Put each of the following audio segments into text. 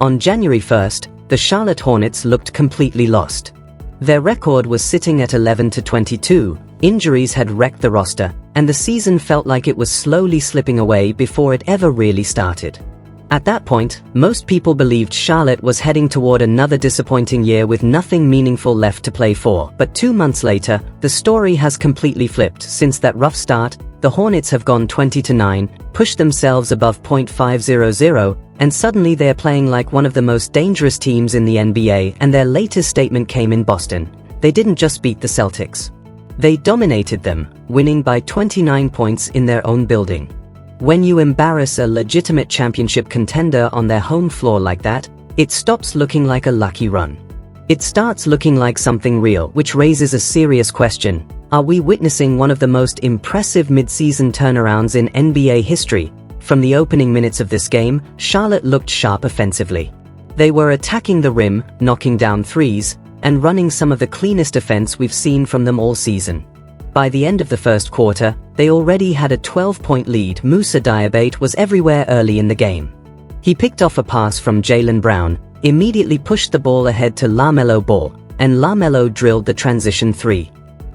On January 1st, the Charlotte Hornets looked completely lost. Their record was sitting at 11-22, injuries had wrecked the roster, and the season felt like it was slowly slipping away before it ever really started. At that point, most people believed Charlotte was heading toward another disappointing year with nothing meaningful left to play for, but 2 months later, the story has completely flipped. Since that rough start, the Hornets have gone 20-9, pushed themselves above .500, and suddenly they're playing like one of the most dangerous teams in the NBA, and their latest statement came in Boston. They didn't just beat the Celtics. They dominated them, winning by 29 points in their own building. When you embarrass a legitimate championship contender on their home floor like that, it stops looking like a lucky run. It starts looking like something real, which raises a serious question. Are we witnessing one of the most impressive mid-season turnarounds in NBA history? From the opening minutes of this game, Charlotte looked sharp offensively. They were attacking the rim, knocking down threes, and running some of the cleanest offense we've seen from them all season. By the end of the first quarter, they already had a 12-point lead. Moussa Diabate was everywhere early in the game. He picked off a pass from Jaylen Brown, immediately pushed the ball ahead to LaMelo Ball, and LaMelo drilled the transition three.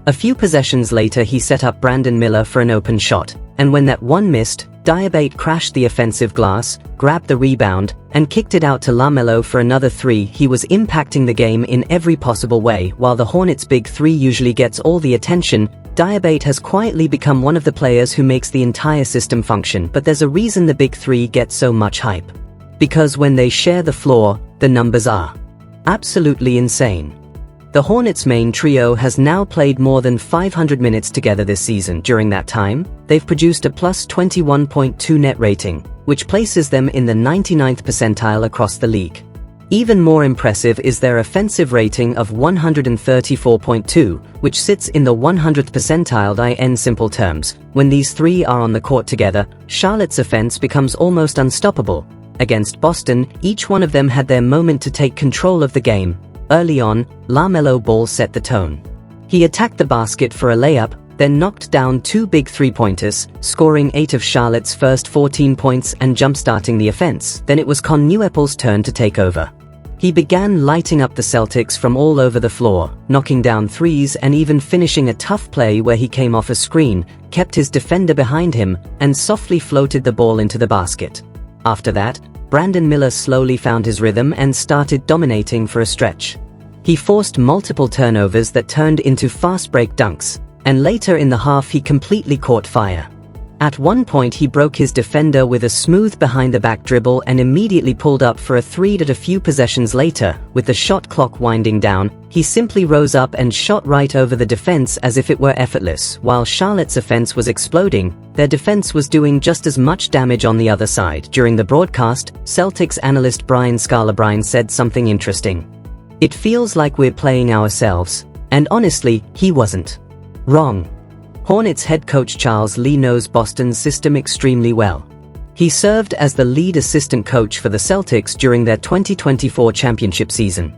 A few possessions later he set up Brandon Miller for an open shot, and when that one missed, Diabate crashed the offensive glass, grabbed the rebound, and kicked it out to LaMelo for another three. He was impacting the game in every possible way. While the Hornets' big three usually gets all the attention, Diabate has quietly become one of the players who makes the entire system function. But there's a reason the big three get so much hype. Because when they share the floor, the numbers are absolutely insane. The Hornets' main trio has now played more than 500 minutes together this season. During that time, they've produced a plus 21.2 net rating, which places them in the 99th percentile across the league. Even more impressive is their offensive rating of 134.2, which sits in the 100th percentile. In simple terms, when these three are on the court together, Charlotte's offense becomes almost unstoppable. Against Boston, each one of them had their moment to take control of the game. Early on, LaMelo Ball set the tone. He attacked the basket for a layup, then knocked down two big three-pointers, scoring 8 of Charlotte's first 14 points and jump-starting the offense. Then it was Con Newell's turn to take over. He began lighting up the Celtics from all over the floor, knocking down threes and even finishing a tough play where he came off a screen, kept his defender behind him, and softly floated the ball into the basket. After that, Brandon Miller slowly found his rhythm and started dominating for a stretch. He forced multiple turnovers that turned into fast break dunks, and later in the half he completely caught fire. At one point he broke his defender with a smooth behind-the-back dribble and immediately pulled up for a three. A few possessions later, with the shot clock winding down, he simply rose up and shot right over the defense as if it were effortless. While Charlotte's offense was exploding, their defense was doing just as much damage on the other side. During the broadcast, Celtics analyst Brian Scalabrine said something interesting. "It feels like we're playing ourselves," and honestly, he wasn't wrong. Hornets head coach Charles Lee knows Boston's system extremely well. He served as the lead assistant coach for the Celtics during their 2024 championship season.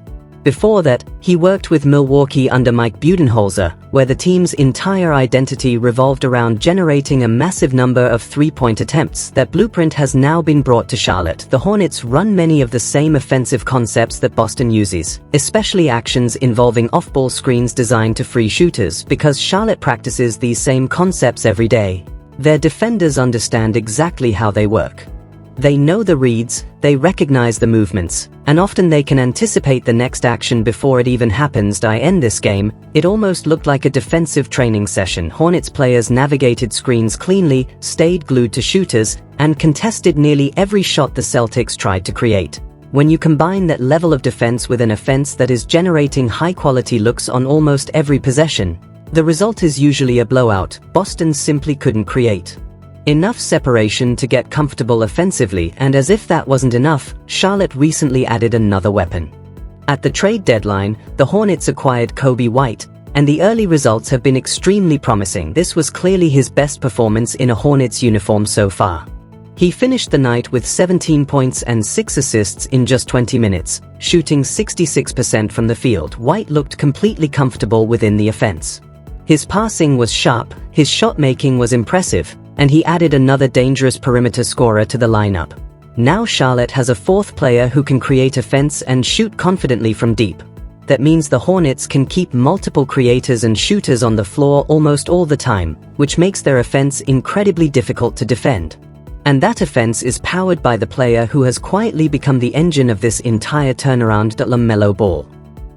Before that, he worked with Milwaukee under Mike Budenholzer, where the team's entire identity revolved around generating a massive number of three-point attempts. That blueprint has now been brought to Charlotte. The Hornets run many of the same offensive concepts that Boston uses, especially actions involving off-ball screens designed to free shooters, because Charlotte practices these same concepts every day. Their defenders understand exactly how they work. They know the reads, they recognize the movements, and often they can anticipate the next action before it even happens. In this game, it almost looked like a defensive training session. Hornets players navigated screens cleanly, stayed glued to shooters, and contested nearly every shot the Celtics tried to create. When you combine that level of defense with an offense that is generating high-quality looks on almost every possession, the result is usually a blowout. Boston simply couldn't create enough separation to get comfortable offensively, and as if that wasn't enough, Charlotte recently added another weapon. At the trade deadline, the Hornets acquired Kobe White, and the early results have been extremely promising. This was clearly his best performance in a Hornets uniform so far. He finished the night with 17 points and 6 assists in just 20 minutes, shooting 66% from the field. White looked completely comfortable within the offense. His passing was sharp, his shot making was impressive, and he added another dangerous perimeter scorer to the lineup. Now Charlotte has a fourth player who can create offense and shoot confidently from deep. That means the Hornets can keep multiple creators and shooters on the floor almost all the time, which makes their offense incredibly difficult to defend. And that offense is powered by the player who has quietly become the engine of this entire turnaround, LaMelo Ball.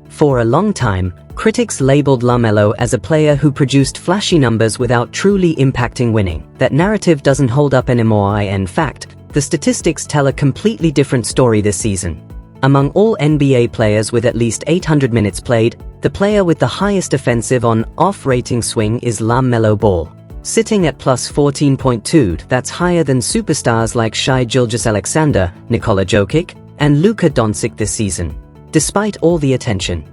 For a long time, critics labeled LaMelo as a player who produced flashy numbers without truly impacting winning. That narrative doesn't hold up anymore. In fact, the statistics tell a completely different story this season. Among all NBA players with at least 800 minutes played, the player with the highest offensive on-off rating swing is LaMelo Ball, sitting at plus 14.2. That's higher than superstars like Shai Gilgeous-Alexander, Nikola Jokic, and Luka Doncic this season. Despite all the attention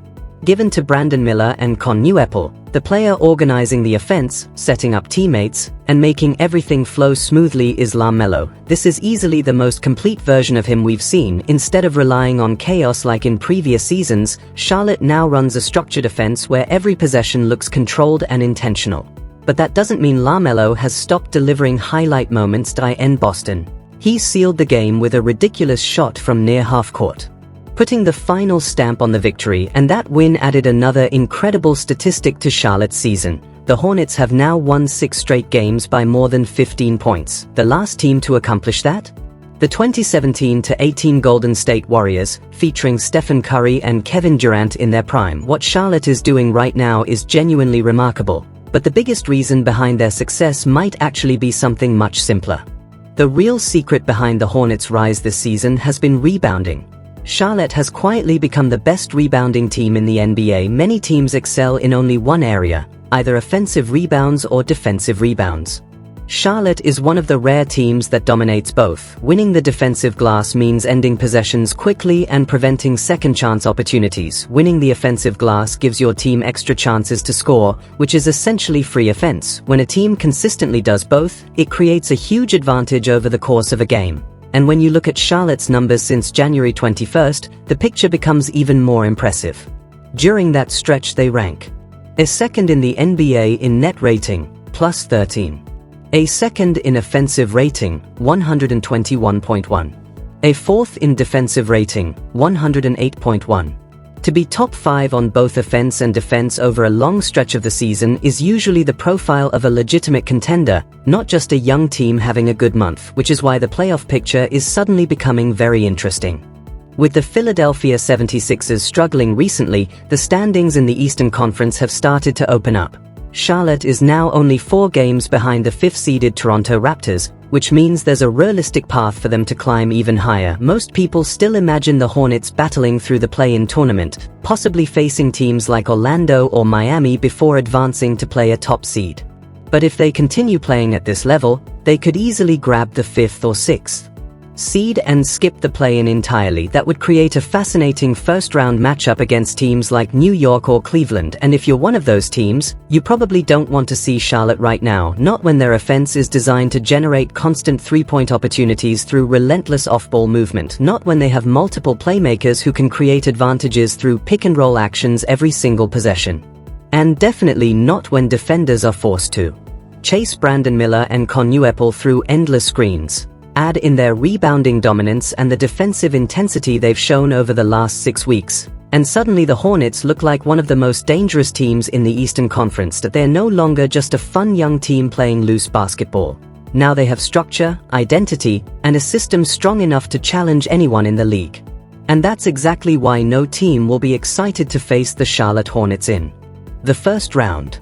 given to Brandon Miller and Con Newepple, the player organizing the offense, setting up teammates, and making everything flow smoothly is LaMelo. This is easily the most complete version of him we've seen. Instead of relying on chaos like in previous seasons, Charlotte now runs a structured offense where every possession looks controlled and intentional. But that doesn't mean LaMelo has stopped delivering highlight moments in Boston. He sealed the game with a ridiculous shot from near half-court, putting the final stamp on the victory, and that win added another incredible statistic to Charlotte's season. The Hornets have now won 6 straight games by more than 15 points. The last team to accomplish that? The 2017-18 Golden State Warriors, featuring Stephen Curry and Kevin Durant in their prime. What Charlotte is doing right now is genuinely remarkable, but the biggest reason behind their success might actually be something much simpler. The real secret behind the Hornets' rise this season has been rebounding. Charlotte has quietly become the best rebounding team in the NBA. Many teams excel in only one area, either offensive rebounds or defensive rebounds. Charlotte is one of the rare teams that dominates both. Winning the defensive glass means ending possessions quickly and preventing second-chance opportunities. Winning the offensive glass gives your team extra chances to score, which is essentially free offense. When a team consistently does both, it creates a huge advantage over the course of a game. And when you look at Charlotte's numbers since January 21st, the picture becomes even more impressive. During that stretch they rank a second in the NBA in net rating, plus 13. A second in offensive rating, 121.1. A fourth in defensive rating, 108.1. To be top 5 on both offense and defense over a long stretch of the season is usually the profile of a legitimate contender, not just a young team having a good month, which is why the playoff picture is suddenly becoming very interesting. With the Philadelphia 76ers struggling recently, the standings in the Eastern Conference have started to open up. Charlotte is now only 4 games behind the 5th-seeded Toronto Raptors, which means there's a realistic path for them to climb even higher. Most people still imagine the Hornets battling through the play-in tournament, possibly facing teams like Orlando or Miami before advancing to play a top seed. But if they continue playing at this level, they could easily grab the 5th or 6th seed and skip the play-in entirely. That would create a fascinating first-round matchup against teams like New York or Cleveland, and if you're one of those teams, you probably don't want to see Charlotte right now, not when their offense is designed to generate constant three-point opportunities through relentless off-ball movement, not when they have multiple playmakers who can create advantages through pick-and-roll actions every single possession. And definitely not when defenders are forced to chase Brandon Miller and Con Newepple through endless screens. Add in their rebounding dominance and the defensive intensity they've shown over the last 6 weeks, and suddenly the Hornets look like one of the most dangerous teams in the Eastern Conference. That they're no longer just a fun young team playing loose basketball. Now they have structure, identity, and a system strong enough to challenge anyone in the league. And that's exactly why no team will be excited to face the Charlotte Hornets in the first round.